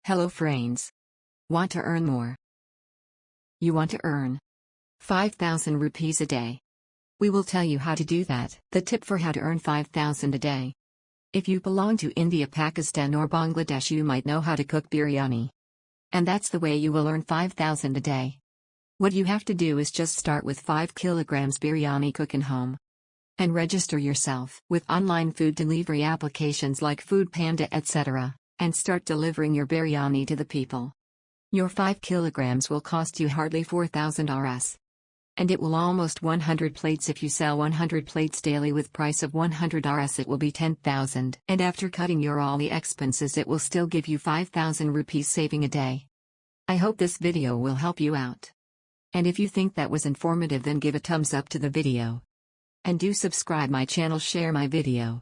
Hello friends. Want to earn more? You want to earn 5,000 rupees a day. We will tell you how to do that. The tip for how to earn 5,000 a day. If you belong to India, Pakistan or Bangladesh, you might know how to cook biryani. And that's the way you will earn 5,000 a day. What you have to do is just start with 5 kilograms biryani, cook in home. And register yourself with online food delivery applications like Foodpanda, etc. And start delivering your biryani to the people. Your 5 kilograms will cost you hardly 4,000 Rs. And it will almost 100 plates. If you sell 100 plates daily with price of 100 Rs, it will be 10,000. And after cutting your all the expenses, it will still give you 5,000 rupees saving a day. I hope this video will help you out. And if you think that was informative, then give a thumbs up to the video. And do subscribe my channel, share my video.